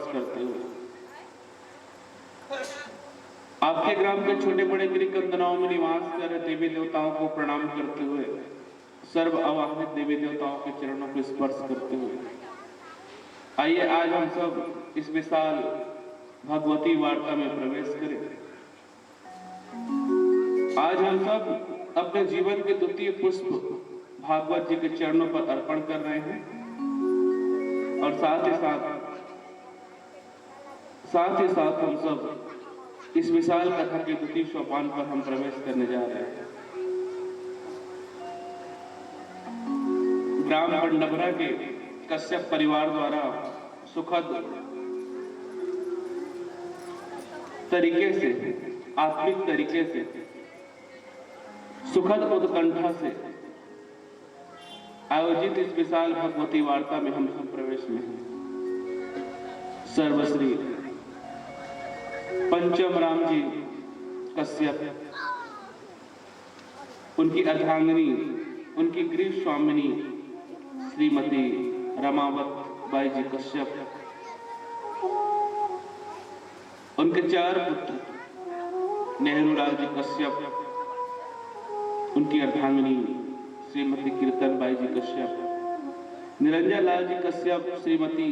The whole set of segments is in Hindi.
स्पर्श करते हुए आपके ग्राम के छोटे बड़े गिरिकंदनाओं में निवास कर देवी देवताओं को प्रणाम करते हुए सर्व अवाहित देवी देवताओं के चरणों को स्पर्श करते हुए आइए आज हम सब इस विशाल भगवती वार्ता में प्रवेश करें। आज हम सब अपने जीवन के द्वितीय पुष्प भागवत जी के चरणों पर अर्पण कर रहे हैं और साथ ही साथ हम सब इस विशाल कथा के द्वितीय सोपान पर हम प्रवेश करने जा रहे हैं। ग्राम पंडबरा के कश्यप परिवार द्वारा सुखद तरीके से, आत्मिक तरीके से, सुखद उत्कंठा से आयोजित इस विशाल भगवती वार्ता में हम सब प्रवेश में हैं। सर्वश्री पंचम राम जी कश्यप, उनकी अर्धांगिनी, उनकी गृह स्वामिनी श्रीमती रमावत बाई जी कश्यप, उनके 4 पुत्र नेहरू लाल जी कश्यप, उनकी अर्धांगिनी श्रीमती कीर्तन बाई जी कश्यप, निरंजन लाल जी कश्यप, श्रीमती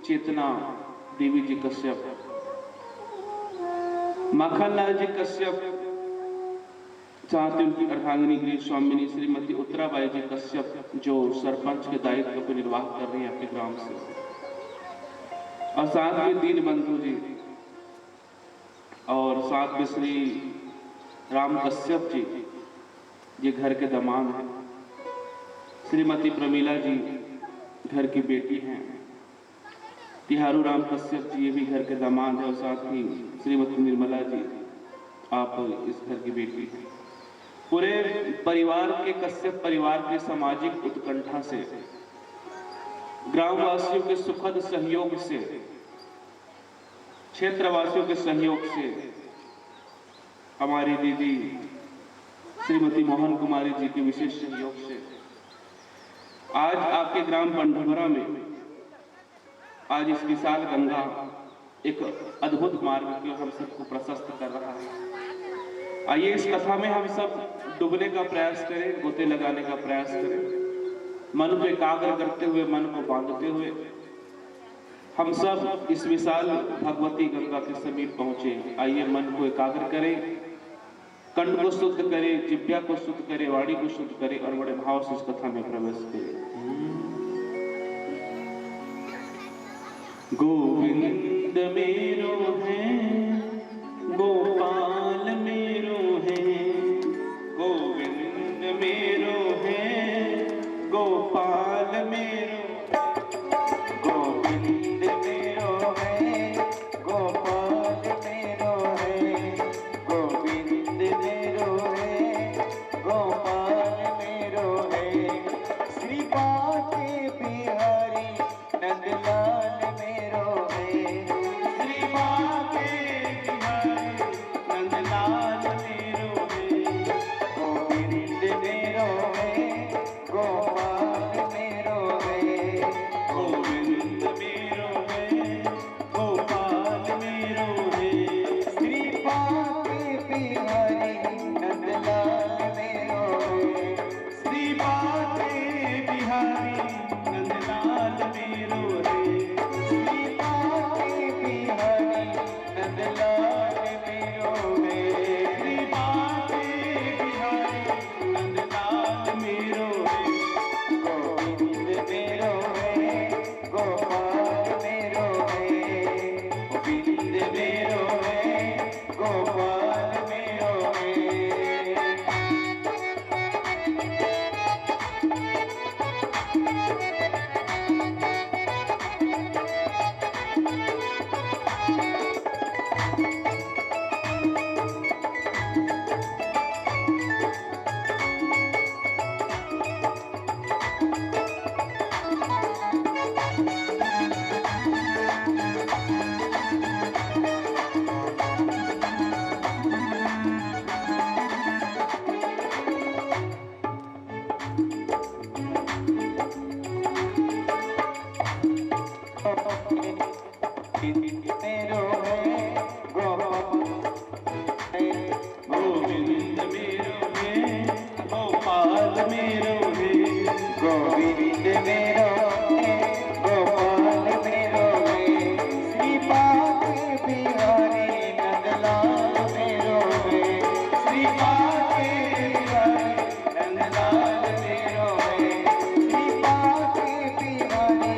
चेतना देवी जी कश्यप, माखन लाल जी कश्यप, साथ ही उनकी अर्धांगिनी गृह स्वामिनी श्रीमती उत्तराबाई जी कश्यप, जो सरपंच के दायित्व को निर्वाह कर रही है अपने ग्राम से, और साथ में दीन बंधु जी, और साथ में श्री राम कश्यप जी, ये घर के दामाद हैं, श्रीमती प्रमीला जी घर की बेटी हैं, तिहारू राम कश्यप जी ये भी घर के दामाद हैं, और साथ ही श्रीमती निर्मला जी आप इस घर की बेटी हैं। पूरे परिवार के, कश्यप परिवार के सामाजिक उत्कंठा से, ग्रामवासियों के सुखद सहयोग से, क्षेत्रवासियों के सहयोग से, हमारी दीदी श्रीमती मोहन कुमारी जी के विशेष सहयोग से आज आपके ग्राम पंडबरा में आज इस विशाल गंगा एक अद्भुत मार्ग की हम सबको प्रशस्त कर रहा है। आइए इस कथा में हम सब डूबने का प्रयास करें, गोते लगाने का प्रयास करें, मन को एकाग्र करते हुए, मन को बांधते हुए हम सब इस विशाल भगवती गंगा के समीप पहुंचे। आइए मन को एकाग्र करें, कंठ को शुद्ध करें, जिह्वा को शुद्ध करें, वाणी को शुद्ध करें और बड़े भाव से इस कथा में प्रवेश करें। गोविंद मेरो है, गोपाल मेरो है, गोविंद मेरो है, गोपाल मेरो, गोविंद मेरो है, गोपाल मेरो है, गोविंद मेरो है, गोपाल मेरो है, श्री बाके बिहारी नंदलाल मेरो है, श्री बाके बिहारी नंदलाल गोविंद मेरो है गोविंद मेरो है गोपाल मेरो है गोविंद मेरो है गोपाल मेरो है श्रीपाद बिहारी नंदलाल मेरो है श्रीपाद बिहारी नंदलाल मेरो है श्रीपाद बिहारी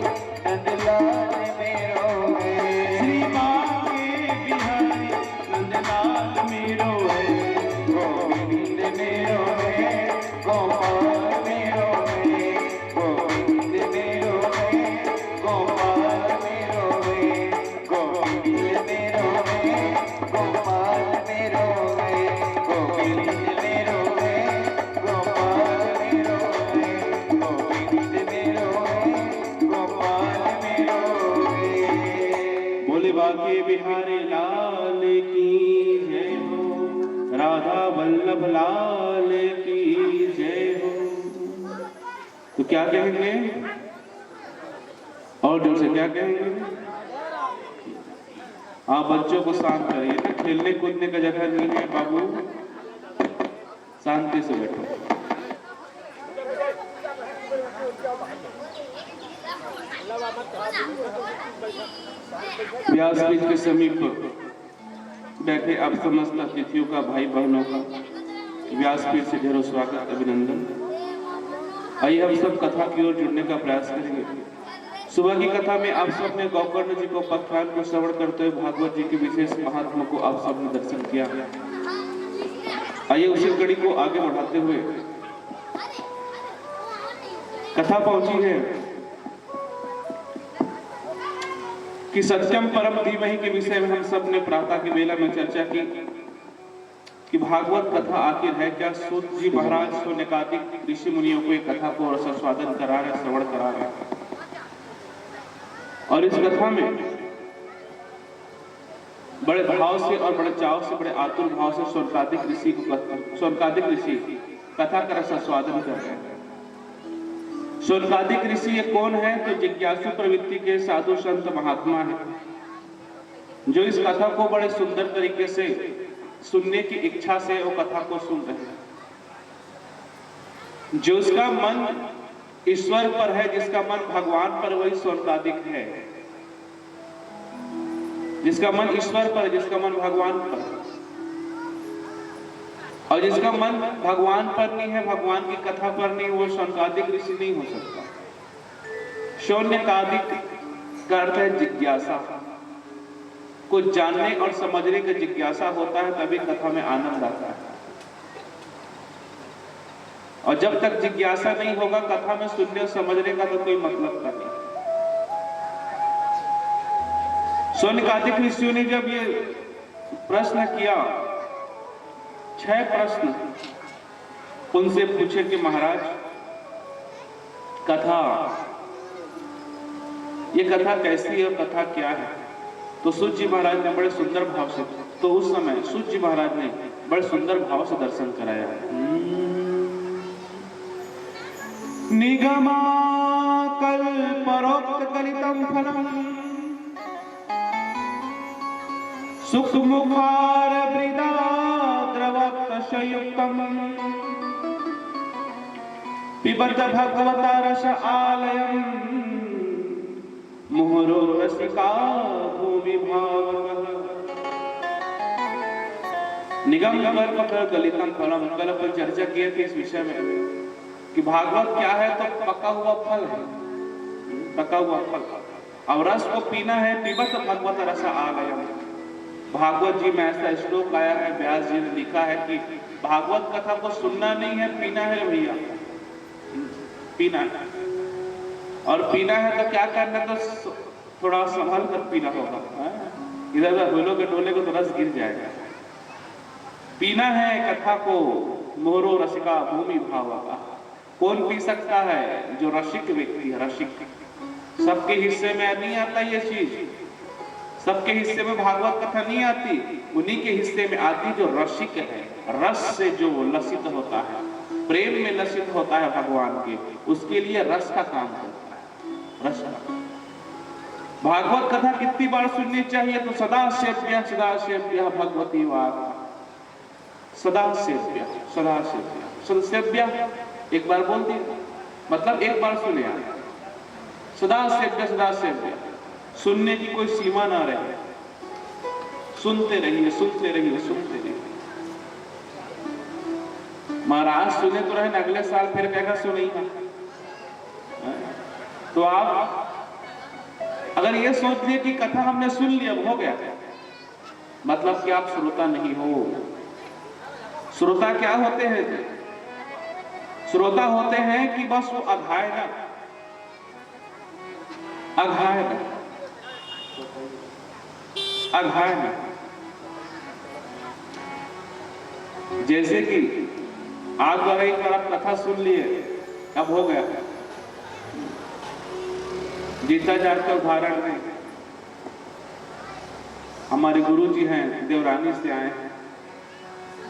नंदलाल मेरो है श्रीपाद बिहारी नंदलाल मेरो है गोविंद मेरो है गोपाल मेरो है गोविंद मेरो है गोपाल मेरो है गोविंद मेरो है गोपाल मेरो है गोविंद मेरो है गोपाल मेरो है गोविंद मेरो है गोपाल मेरो है। बोले बाके बिहारी लाल की जय हो राधा वल्लभ लाल की जय हो। तो क्या कहेंगे और जोर से क्या कहेंगे? आप बच्चों को शांत करिए, खेलने कूदने का जगह नहीं है बाबू, शांति से बैठो। व्यासपीठ के समीप बैठे आप समस्त अतिथियों का, भाई बहनों का व्यासपीठ से ढेरों स्वागत अभिनंदन। आइए हम सब कथा की ओर जुड़ने का प्रयास करेंगे। सुबह की कथा में आप सब ने गौकर्ण जी को पख्यान को श्रवण करते हुए भागवत जी के विशेष महात्मा को आप सब ने दर्शन किया। आइए उसी कड़ी को आगे बढ़ाते हुए कथा पहुंची है कि सत्यम परम धीमहि के विषय में हम सब ने प्रातः की बेला में चर्चा की कि भागवत कथा आखिर है क्या। सूत जी महाराज शौनकादिक ऋषि मुनियों को एक कथा को रसास्वादन करा रहे, श्रवण करा रहे। और इस कथा में बड़े भाव से और बड़े चाव से, बड़े आतुर भाव से शौनकादिक ऋषि कथा का रसास्वादन कर रहे हैं। शौनकादिक ऋषि ये कौन है? तो जिज्ञासु प्रवृत्ति के साधु संत महात्मा है, जो इस कथा को बड़े सुंदर तरीके से सुनने की इच्छा से वो कथा को सुन रहे हैं। जो उसका मन ईश्वर पर है, जिसका मन भगवान पर, वही शौनकादिक है। जिसका मन ईश्वर पर, जिसका मन भगवान पर, और जिसका मन भगवान पर नहीं है, भगवान की कथा पर नहीं, वो शौनकादिक ऋषि नहीं हो सकता। शौनकादिक का अर्थ है जिज्ञासा। कुछ जानने और समझने का जिज्ञासा होता है, तभी कथा में आनंद आता है। और जब तक जिज्ञासा नहीं होगा कथा में सुनने और समझने का तो कोई मतलब नहीं। शौनकादिक ऋषियों ने जब ये प्रश्न किया, 6 प्रश्न उनसे पूछे कि महाराज कथा, ये कथा कैसी है और कथा क्या है? तो सूत जी महाराज ने बड़े सुंदर भाव से, तो उस समय सूत जी महाराज ने बड़े सुंदर भाव से दर्शन कराया। निगमा कल्परोक्त कलितम फलम सुख मुखार वृदा द्रवत्तशयुक्तम पिबत भगवता रस आलयम मुहुरो रसिका भूमि भावः। निगम कल्प गलितम फलम, कल पर चर्चा किए थे इस विषय में कि भागवत क्या है? तो पका हुआ फल है, पका हुआ फल। और रस को पीना है, पिबत भगवत रस आलयम। भागवत जी में ऐसा श्लोक आया है, व्यास जी ने लिखा है कि भागवत कथा को सुनना नहीं है, पीना है भैया, पीना है। और पीना है तो क्या करना? तो थोड़ा संभल कर पीना होगा, इधर उधर बोलोगे डोले को तो रस गिर जाएगा। पीना है कथा को, मोहरो रसिका भूमि भावा। कौन पी सकता है? जो रसिक व्यक्ति है, रसिक। सबके हिस्से में नहीं आता ये चीज, सबके हिस्से में भागवत कथा नहीं आती, उन्हीं के हिस्से में आती जो रसिक है, रस से जो लसित होता है, प्रेम में लसित होता है भगवान के, उसके लिए रस का काम करता है, रस का। भागवत कथा कितनी बार सुननी चाहिए? तो सदा सेव्य भगवती वार्ता, सदा सेव्य, सदा सेव्य, सदसेव्य एक बार बोल दिया मतलब एक बार सुने आप। सदा सेव्य, सुनने की कोई सीमा ना रहे, सुनते रहिए, सुनते रहिए, सुनते रहिए। महाराज सुने तो रहे, अगले साल फिर कहेगा सुनेगा। तो आप अगर ये सोच लिए कि कथा हमने सुन लिया हो गया, मतलब कि आप श्रोता नहीं हो। श्रोता क्या होते हैं? श्रोता होते हैं कि बस वो अघाएगा, अघाएगा, अघाएगा। जैसे कि आज बार एक बार आप कथा सुन लिए, अब हो गया। गीता जात का उदाहरण है, हमारे गुरु जी हैं, देवरानी से आए हैं।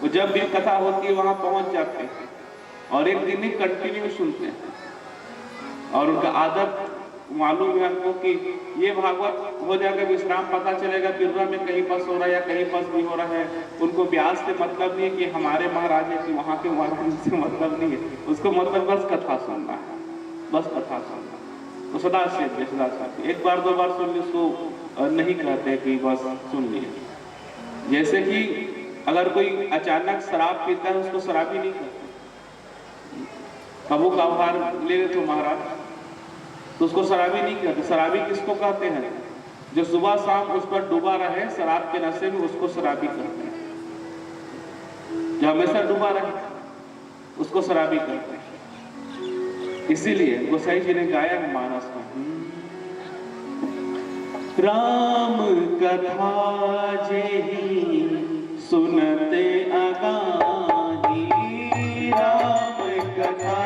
वो जब भी कथा होती है वहां पहुंच जाते हैं और एक दिन ही कंटिन्यू सुनते हैं। और उनका आदत मालूम है आपको कि ये भागवत हो जाएगा, विश्राम पता चलेगा बिरला में कहीं बस हो रहा है या कहीं बस भी हो रहा है। उनको ब्याज से मतलब नहीं है कि हमारे महाराज है कि वहां के महाराज से मतलब नहीं है, उसको मतलब बस कथा सुनना है, बस कथा सुनना। तो सदा से एक बार दो बार सुन ली, उसको नहीं कहते कि बस सुन लिए। जैसे कि अगर कोई अचानक शराब पीता है, उसको शराबी नहीं कहते। कबू का अवतार ले ले तो महाराज, तो उसको शराबी नहीं कहते। शराबी किसको कहते हैं? जो सुबह शाम उस पर डूबा रहे शराब के नशे में, उसको शराबी कहते हैं। जो हमेशा डूबा रहे उसको शराबी कहते हैं। इसीलिए गोसाई जी ने गाया है मानस में, राम कथा जेहि सुनते अगाही, राम कथा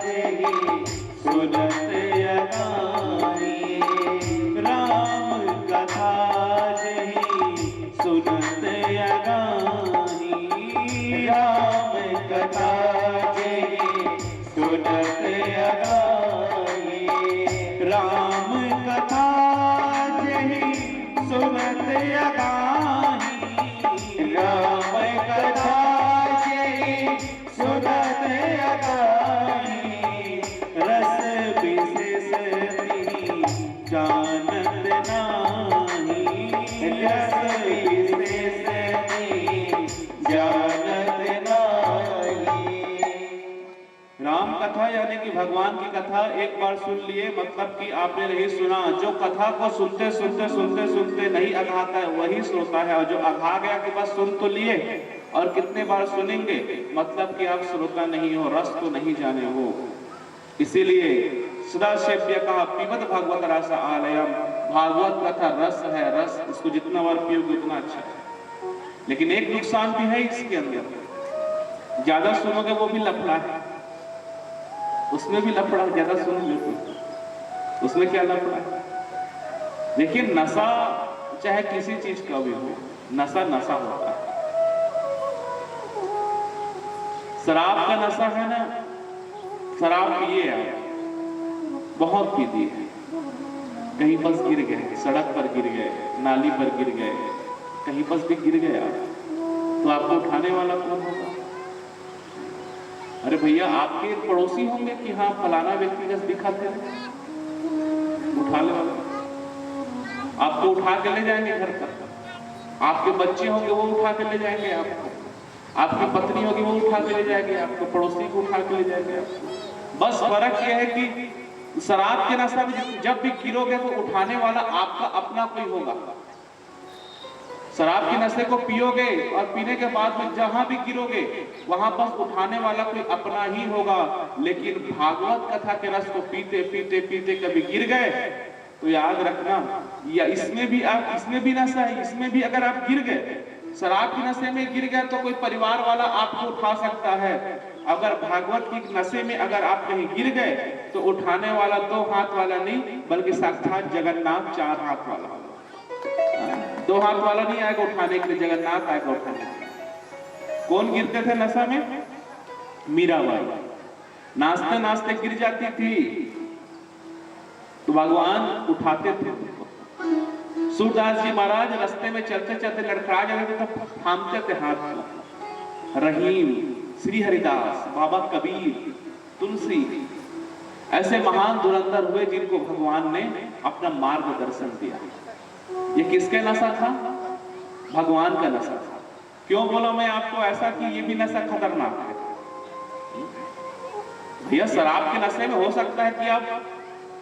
जेहि सुनते अगाही, राम कथा जेहि सुनते अगाही, राम कथा जेहि सुनते अगाही, राम कथा जेहि सुनते अगाही, राम कथा जेहि सुनते अगाही, रस विशेष जानत नाही, रस विशेष जानत नाही। राम कथा यानी कि भगवान की कथा एक बार सुन लिए, मतलब कि आपने नहीं सुना। जो कथा को सुनते सुनते सुनते सुनते नहीं अघाता है वही श्रोता है, और जो अघा गया कि बस सुन तो लिए और कितने बार सुनेंगे, मतलब कि आप श्रोता नहीं हो, रस को नहीं जाने हो। इसीलिए सदा सेव्य कहा पिबत भागवत रस आलयम, भागवत कथा रस है, रस, इसको जितना बार पियोगे उतना अच्छा है। लेकिन एक नुकसान भी है इसके अंदर, ज्यादा सुनोगे वो भी लफड़ा है, उसमें भी लफड़ा, ज्यादा सुन लो उसमें क्या लफड़ा है। देखिए नशा चाहे किसी चीज का भी हो, नशा नशा होता है। शराब का नशा है ना, शराब पिए आप, बहुत पी दी है, कहीं बस गिर गए, सड़क पर गिर गए, नाली पर गिर गए, कहीं बस भी गिर गए आप, तो आपको उठाने वाला कौन होगा? अरे भैया आपके पड़ोसी होंगे कि हाँ फलाना व्यक्ति जैसे दिखाते हैं, उठाने वाला आपको उठा के ले जाएंगे घर तक। आपके बच्चे होंगे वो उठा के ले जाएंगे आपको, आपकी पत्नी होगी वो उठा के ले जाएंगे आपको, पड़ोसी को उठा के ले जाएंगे आपको। बस फर्क यह है कि शराब के नशा में जब भी गिरोगे तो उठाने वाला आपका अपना कोई होगा। शराब के नशे को पियोगे और पीने के बाद में जहां भी गिरोगे वहां बस उठाने वाला कोई अपना ही होगा। लेकिन भागवत कथा के रस को पीते पीते पीते कभी गिर गए तो याद रखना, या इसमें भी नशा है, इसमें भी अगर आप गिर गए, शराब के नशे में गिर गए तो कोई परिवार वाला आपको उठा सकता है। अगर भागवत की नशे में अगर आप कहीं गिर गए तो उठाने वाला 2 हाथ वाला नहीं बल्कि साक्षात जगन्नाथ 4 हाथ वाला, 2 हाथ वाला नहीं आएगा उठाने के लिए, जगन्नाथ आएगा उठाने के लिए। कौन गिरते थे नशा में? मीराबाई नाचते नाचते गिर जाती थी तो भगवान उठाते थे, सूरदास जी महाराज रास्ते में चलते चलते लड़खड़ा जाते तो थामते थे हाथ को। रहीम, श्री हरिदास, बाबा कबीर, तुलसी, ऐसे महान धुरंधर हुए जिनको भगवान ने अपना मार्गदर्शन दिया। ये किसके नशा था? भगवान का नशा था। क्यों बोला मैं आपको ऐसा कि ये भी नशा खतरनाक है? भैया शराब के नशे में हो सकता है कि आप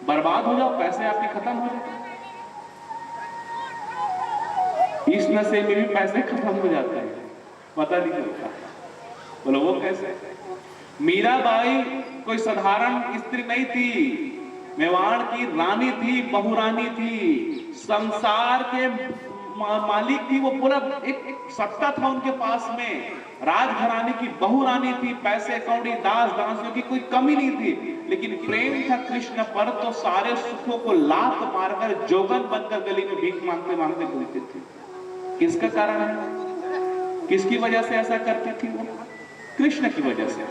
बर्बाद हो जाओ, पैसे आपके खत्म हो जाए। इस नशे में भी पैसे खत्म हो जाते हैं, पता नहीं चलता। बोलो वो कैसे? मीराबाई कोई साधारण स्त्री नहीं थी, मेवाड़ की रानी थी, बहुरानी थी, संसार के मालिक थी। वो पूरा एक सत्ता था उनके पास में, राजघराने की बहुरानी थी, पैसे कौड़ी दास दासियों की कोई कमी नहीं थी। लेकिन प्रेम था कृष्ण पर तो सारे सुखों को लात मारकर जोगन बनकर गली में भीख मांगते मांगते घूमते थे। किसका कारण है? किसकी वजह से ऐसा करती थी वो? कृष्ण की वजह से।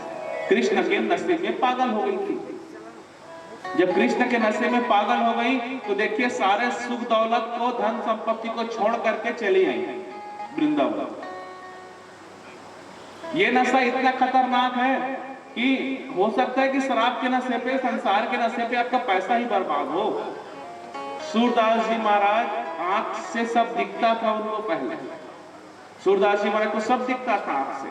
कृष्ण के नशे में पागल हो गई थी। जब कृष्ण के नशे में पागल हो गई तो देखिए सारे सुख दौलत को, धन संपत्ति को छोड़ करके चली आई वृंदावन। ये नशा इतना खतरनाक है कि हो सकता है कि शराब के नशे पे, संसार के नशे पे आपका पैसा ही बर्बाद हो। सूरदास जी महाराज आंख से सब दिखता था उनको पहले। सूरदास जी महाराज को सब दिखता था आंख से,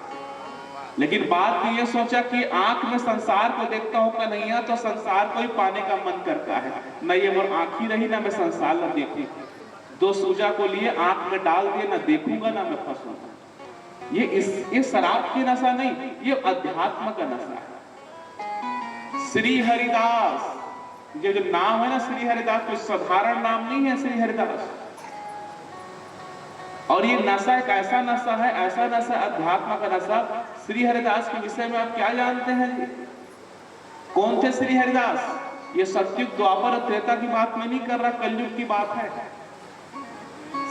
लेकिन बात ये सोचा कि आंख में संसार को देखता हूं का नहीं है तो संसार को ही पाने का मन करता है। न ये वो आंख ही रही, ना मैं संसार न देखूं। दो सूजा को लिए आंख में डाल दिए, ना देखूंगा ना मैं फंसूंगा। ये शराब की नशा नहीं, ये अध्यात्म का नशा है। श्री हरिदास, ये जो नाम है ना श्री हरिदास, कोई साधारण नाम नहीं है श्री हरिदास। और ये नशा एक ऐसा नशा है, ऐसा नशा, अध्यात्म का नशा। श्री हरिदास के विषय में आप क्या जानते हैं? कौन थे श्री हरिदास? ये सतयुग, द्वापर, त्रेता की बात मैं नहीं कर रहा, कलयुग की बात है।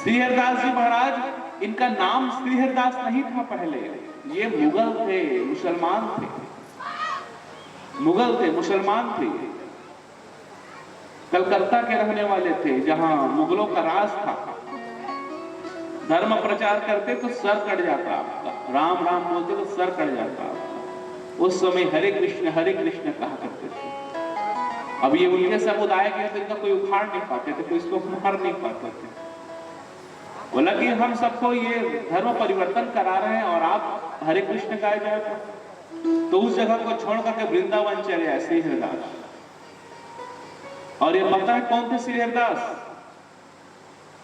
श्री हरिदास जी महाराज, इनका नाम श्री हरिदास नहीं था पहले। ये मुगल थे, मुसलमान थे, मुगल थे, मुसलमान थे, कलकत्ता के रहने वाले थे, जहां मुगलों का राज था। धर्म प्रचार करते तो सर कट जाता आपका, राम राम बोलते तो सर कट जाता आपका। उस समय हरे कृष्ण कहा करते थे। अब ये उनके समुदाय के थे, इनका कोई उखाड़ नहीं पाते थे, कोई इसको मार नहीं पाते थे। बोला कि हम सबको ये धर्म परिवर्तन करा रहे हैं और आप हरे कृष्ण गाए जाए, तो उस जगह को छोड़ करके वृंदावन चले आए श्री हरिदास। और ये पता है कौन थे श्री हरिदास?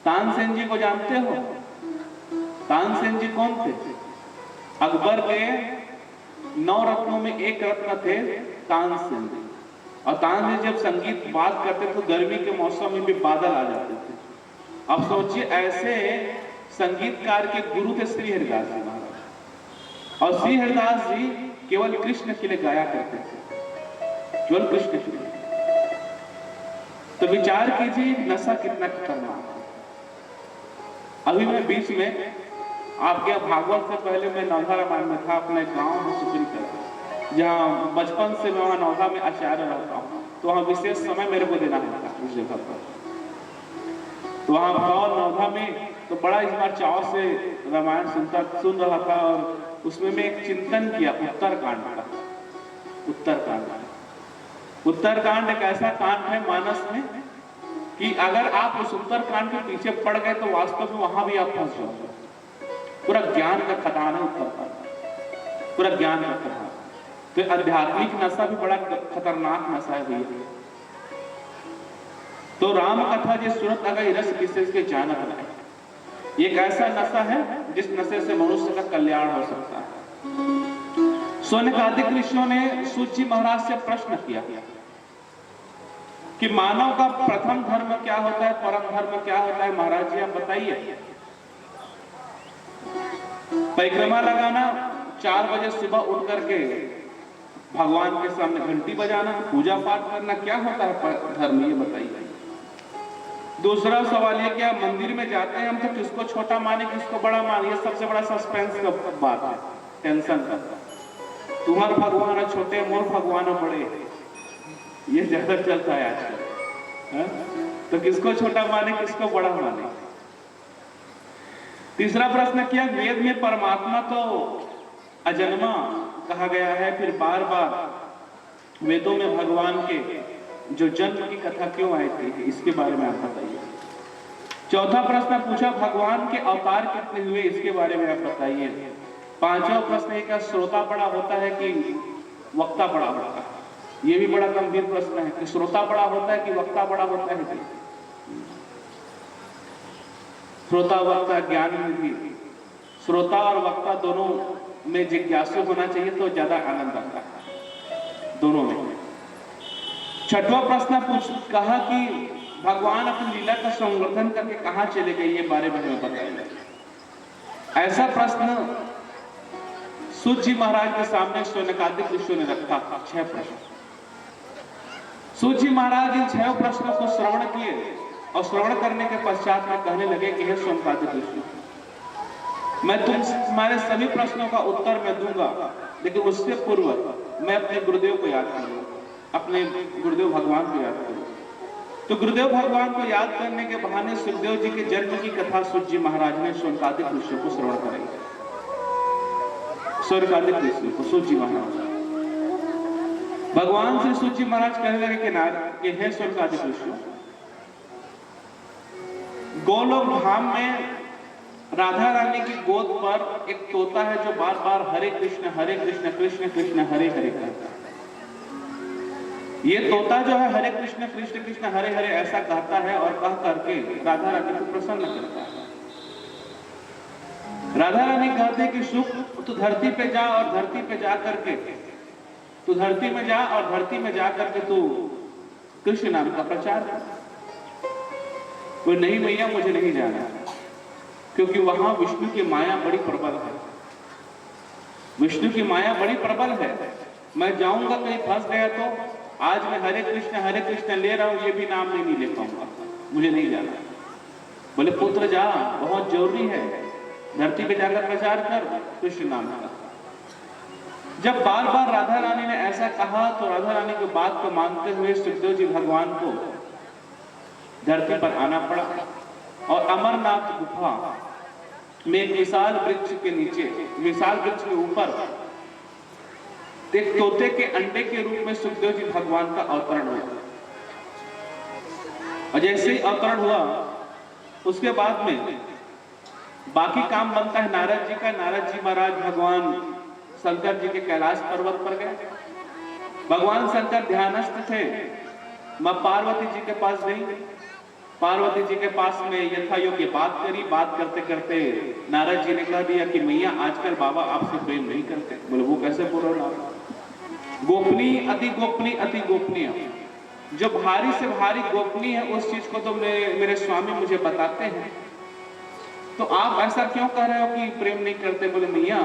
तानसेन जी को जानते हो? तानसेन जी कौन थे? अकबर के 9 रत्नों में एक रत्न थे तानसेन जी। और तानसेन जब संगीत बात करते तो गर्मी के मौसम में भी बादल आ जाते थे। अब सोचिए, ऐसे संगीतकार के गुरु थे श्री हरिदास जी महाराज। और श्री हरिदास जी केवल कृष्ण के लिए गाया करते थे, केवल कृष्ण के लिए। तो विचार कीजिए नशा कितना खतरनाक है। अभी मैं बीच में आपके भागवत से पहले मैं नौधा रामायण में था, अपने गांव में सुपरी कर, जहाँ बचपन से मैं वहाँ नौधा में आचार्य रहता हूँ, तो वहाँ विशेष समय मेरे को देना होता उस जगह पर। तो वहाँ गाँव नौधा में तो बड़ा इस बार चाव से रामायण सुन रहा था। और उसमें मैं एक चिंतन किया उत्तरकांड का। उत्तरकांड एक ऐसा कांड है मानस में कि अगर आप उस उत्तरकांड के पीछे पड़ गए तो वास्तव में वहां भी आप फंस जाओगे। पूरा ज्ञान का खदान है उत्तरकांड, पूरा ज्ञान का खदान। तो आध्यात्मिक नशा भी बड़ा खतरनाक नशा है भैया। तो राम कथा जिस सूरत अगर रस विशेष के जानत है, एक ऐसा नशा है जिस नशे से मनुष्य का कल्याण हो सकता है। सोनकादिक ऋषियों ने सूत जी महाराज से प्रश्न किया कि मानव का प्रथम धर्म क्या होता है, परम धर्म क्या होता है? महाराज जी आप बताइए। परिक्रमा लगाना, 4 बजे सुबह उठ करके भगवान के सामने घंटी बजाना, पूजा पाठ करना, क्या होता है धर्म? ये बताइए। दूसरा सवाल ये, क्या मंदिर में जाते हैं हम तो किसको छोटा माने किसको बड़ा माने? ये सबसे बड़ा सस्पेंस का बात है, टेंशन का। तुम्हारे भगवान है छोटे, मोर भगवान है बड़े, ये ज्यादा चलता है आजकल। तो किसको छोटा माने किसको बड़ा माने? तीसरा प्रश्न किया, वेद में परमात्मा तो अजन्मा कहा गया है, फिर बार बार वेदों में भगवान के जो जन्म की कथा क्यों आई थी, इसके बारे में आप बताइए। चौथा प्रश्न पूछा, भगवान के अवतार कितने हुए, इसके बारे में आप बताइए। पांचवा प्रश्न है, क्या श्रोता बड़ा होता है कि वक्ता बड़ा होता है? ये भी बड़ा गंभीर प्रश्न है कि श्रोता बड़ा होता है कि वक्ता बड़ा होता है। श्रोता वक्ता ज्ञान निधि, श्रोता और वक्ता दोनों में जिज्ञासु होना चाहिए तो ज्यादा आनंद आता है दोनों में। छठवां प्रश्न कहा कि भगवान अपनी लीला का संवर्धन करके कहां चले गए, ये बारे में हमें बताइए। ऐसा प्रश्न सूत जी महाराज के सामने शौनकादिक ऋषियों ने रखा था। 6 प्रश्न। सूत जी महाराज इन 6 प्रश्नों को श्रवण किए और श्रवण करने के पश्चात में कहने लगे कि हे शौनकादिक ऋषि, मैं तुम्हारे सभी प्रश्नों का उत्तर मैं दूंगा, लेकिन उससे पूर्व मैं अपने गुरुदेव को याद करूंगा, अपने गुरुदेव भगवान को याद करूंगा। तो गुरुदेव भगवान को याद करने के बहाने सुखदेव जी के जन्म की कथा सूत जी महाराज ने शौनकादिक ऋषियों को श्रवण कराई। शौनकादिक ऋषियों को सूत जी महाराज भगवान से सूत जी महाराज कहने लगे कि हे शौनकादिक ऋषियों, गोलोक धाम में राधा रानी की गोद पर एक तोता है जो बार बार हरे कृष्ण कृष्ण कृष्ण हरे हरे कहता है। ये तोता जो है हरे कृष्ण कृष्ण हरे हरे ऐसा कहता है और कह करके राधा रानी को प्रसन्न करता है। राधा रानी कहते कि सुख तू धरती पे जा और धरती पे जा करके तू धरती में जा और धरती में जा करके तू कृष्ण नाम का प्रचार कर। वो नहीं मैया, मुझे नहीं जाना, क्योंकि वहां विष्णु की माया बड़ी प्रबल है। विष्णु की माया बड़ी प्रबल है। मैं जाऊंगा कहीं फंस गया तो आज मैं हरे कृष्ण ले रहा हूं, ये भी नाम नहीं ले पाऊंगा, मुझे नहीं जाना। बोले पुत्र जा, बहुत जरूरी है, धरती पे जाकर प्रचार कर कृष्ण नाम का। जब बार बार राधा रानी ने ऐसा कहा तो राधा रानी की बात को मानते हुए सुखदेव जी भगवान को धरती पर आना पड़ा और अमरनाथ गुफा में एक विशाल वृक्ष के नीचे, विशाल वृक्ष के ऊपर एक तोते के अंडे के रूप में सुखदेव जी भगवान का अवतरण हुआ। और जैसे ही अवतरण हुआ उसके बाद में बाकी काम बनता है नारद जी का। नारद जी महाराज भगवान शंकर जी के कैलाश पर्वत पर गए। भगवान शंकर ध्यानस्थ थे, मां पार्वती जी के पास गई। पार्वती जी के पास में यथा योग्य बात करी। बात करते करते नारद जी ने कह दिया कि मैया आजकल बाबा आपसे प्रेम नहीं करते। बोले वो कैसे बोल रहे हो? गोपनीय अति गोपनीय अति गोपनीय, जो भारी से भारी गोपनीय है उस चीज को तो मेरे स्वामी मुझे बताते हैं, तो आप ऐसा क्यों कह रहे हो कि प्रेम नहीं करते? बोले मैया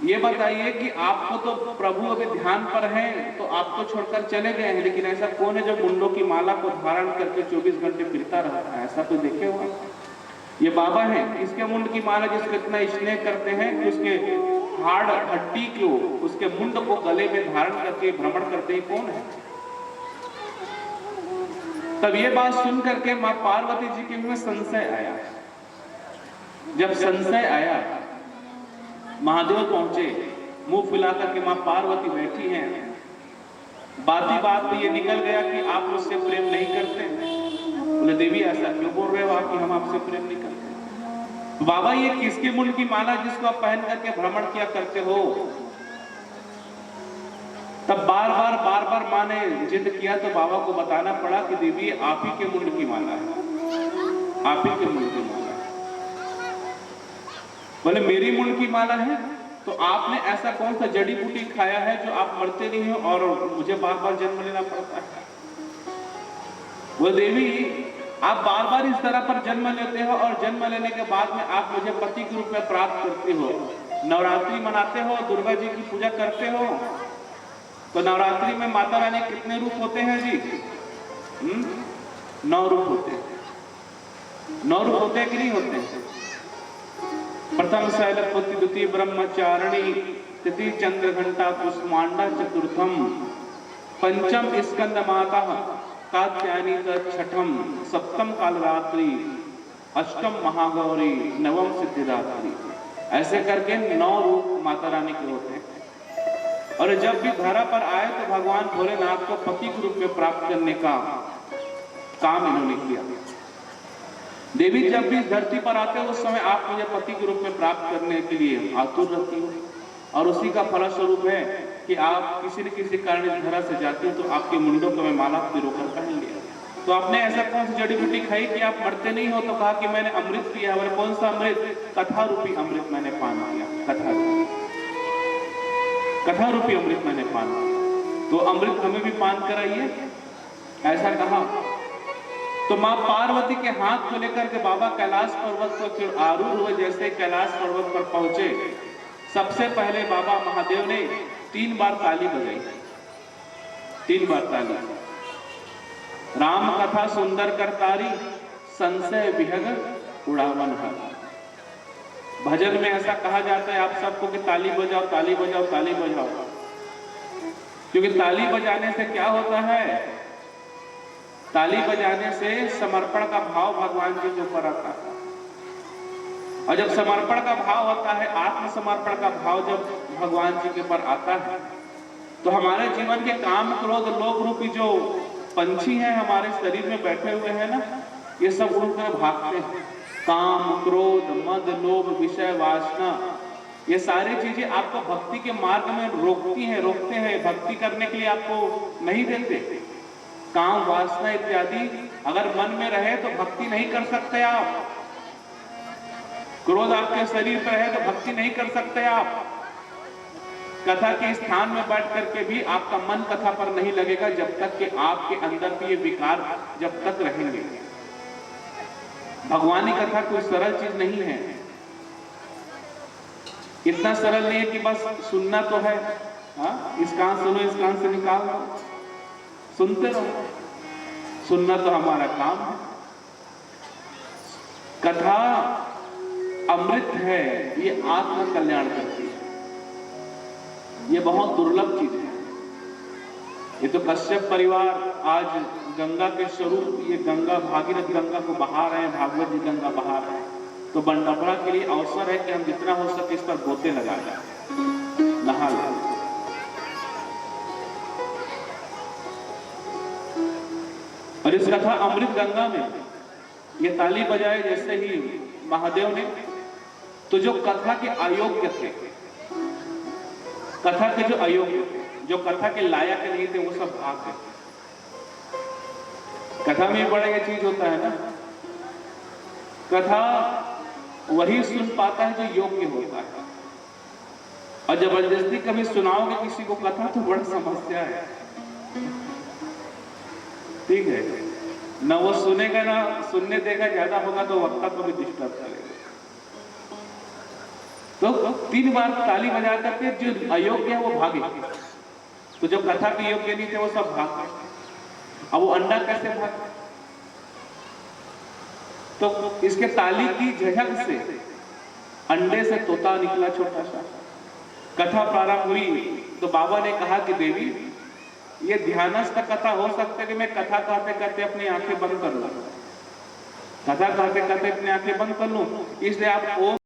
ये बताइए कि आपको तो प्रभु अभी ध्यान पर हैं तो आपको छोड़कर चले गए हैं, लेकिन ऐसा कौन है जो मुंडों की माला को धारण करके 24 घंटे फिरता रहता है? ऐसा तो देखे हो? ये बाबा है, इसके मुंड की माला जिसको इतना स्नेह करते हैं कि उसके हाड़ हड्डी को, उसके मुंड को गले में धारण करके भ्रमण करते ही कौन है? तब ये बात सुन करके मां पार्वती जी के में संशय आया। जब संशय आया, महादेव पहुंचे, मुंह फुला करके मां पार्वती बैठी हैं। बाती बात में ये निकल गया कि आप मुझसे प्रेम नहीं करते। बोले देवी ऐसा क्यों बोल रहे हो आप कि हम आपसे प्रेम नहीं करते? बाबा ये किसके मुंड की माला जिसको आप पहन करके भ्रमण किया करते हो? तब बार बार मां ने जिद किया तो बाबा को बताना पड़ा कि देवी आप ही के मुंड की माला है, आप ही के मुंड की माला। बोले मेरी मुंड की माला है? तो आपने ऐसा कौन सा जड़ी बूटी खाया है जो आप मरते नहीं हो और मुझे बार बार जन्म लेना पड़ता है? वो देवी आप बार बार इस तरह पर जन्म लेते हो और जन्म लेने के बाद में आप मुझे पति के रूप में प्राप्त करते हो। नवरात्रि मनाते हो, दुर्गा जी की पूजा करते हो, तो नवरात्रि में माता रानी कितने रूप होते हैं जी? 9 रूप होते हैं। 9 रूप होते हैं कि नहीं होते हैं? प्रथम शैलपुत्री, द्वितीय ब्रह्मचारिणी, तृतीय चंद्रघंटा कुष्मांडा, चतुर्थम पंचम स्कंद माता कात्यायनी, छठम सप्तम कालरात्रि, अष्टम महागौरी नवम सिद्धिदात्री, ऐसे करके 9 रूप माता रानी के होते हैं। और जब भी धरा पर आए तो भगवान भोलेनाथ को पति के रूप में प्राप्त करने का काम इन्होंने किया। देवी जब भी धरती पर आते हैं उस समय आप मुझे पति के रूप में प्राप्त करने के लिए आतुर रहती हो, और उसी का फलस्वरूप है कि आप किसी न किसी कारण इस धरा से जाती हो तो आपके मुंडों को मैं माला पिरोकर पहन लिया। तो आपने ऐसा कौन सी जड़ी बूटी खाई कि आप मरते नहीं हो? तो कहा कि मैंने अमृत पिया। और कौन सा अमृत? कथा रूपी अमृत मैंने पान किया। कथा रूपी अमृत मैंने पान किया। तो अमृत हमें भी पान कराइए, ऐसा कहा। तो मां पार्वती के हाथ को लेकर के बाबा कैलाश पर्वत पर आरूढ़ हुए। जैसे कैलाश पर्वत पर पहुंचे, सबसे पहले बाबा महादेव ने 3 बार ताली बजाई। 3 बार ताली। राम कथा सुंदर करतारी, संशय विहग उड़ावन हर। भजन में ऐसा कहा जाता है आप सबको कि ताली बजाओ, ताली बजाओ, ताली बजाओ। क्योंकि ताली बजाने से क्या होता है? ताली बजाने से समर्पण का भाव भगवान जी के ऊपर आता है। और जब समर्पण का भाव होता है, आत्मसमर्पण का भाव जब भगवान जी के ऊपर आता है, तो हमारे जीवन के काम क्रोध लोभ रूपी जो पंछी हैं हमारे शरीर में बैठे हुए हैं ना, ये सब उड़कर भागते हैं। काम क्रोध मद लोभ विषय वासना, ये सारी चीजें आपको भक्ति के मार्ग में रोकते हैं। भक्ति करने के लिए आपको नहीं देते। काम वासना इत्यादि अगर मन में रहे तो भक्ति नहीं कर सकते आप। क्रोध आपके शरीर पर है तो भक्ति नहीं कर सकते आप। कथा के स्थान में बैठ करके भी आपका मन कथा पर नहीं लगेगा जब तक कि आपके अंदर के ये विकार जब तक रहेंगे। भगवानी कथा कोई सरल चीज नहीं है। इतना सरल नहीं है कि बस सुनना तो है, इस कान सुनो इस कान से निकाल दो, सुनते रहो। सुनना तो हमारा काम है। कथा अमृत है, ये आत्म कल्याण करती है। ये बहुत दुर्लभ चीज है। ये तो कश्यप परिवार आज गंगा के स्वरूप, ये गंगा भागीरथ गंगा को बहा रहे हैं, भागवत जी गंगा बहा रहे हैं। तो बंडपरा के लिए अवसर है कि हम जितना हो सके इस पर गोते लगा जाए, नहा लें। और इस कथा अमृत गंगा में ये ताली बजाए जैसे ही महादेव ने, तो जो कथा के अयोग्य थे, कथा के जो अयोग्य थे, जो कथा के लायक नहीं थे, वो सब भाग गए। कथा में बड़ा ये चीज होता है ना, कथा वही सुन पाता है जो योग्य होता है। और जबरदस्ती कभी सुनाओगे किसी को कथा तो बड़ा समस्या है। ठीक है ना, वो सुनेगा ना सुनने देगा, ज्यादा होगा तो वक्ता को भी डिस्टर्ब करेगा। तो 3 बार ताली बजा करके जो अयोग्य है वो भागे। तो जो कथा के योग्य नहीं थे वो सब भाग गए। अब वो अंडा कैसे भागे? तो इसके ताली की झटक से अंडे से तोता निकला छोटा सा। कथा प्रारंभ हुई तो बाबा ने कहा कि देवी, ये ध्यानस्थ कथा हो सकता है कि मैं कथा कहते कहते अपनी आंखें बंद कर लूं, कथा कहते कहते अपनी आंखें बंद कर लूं। इसलिए आप ओम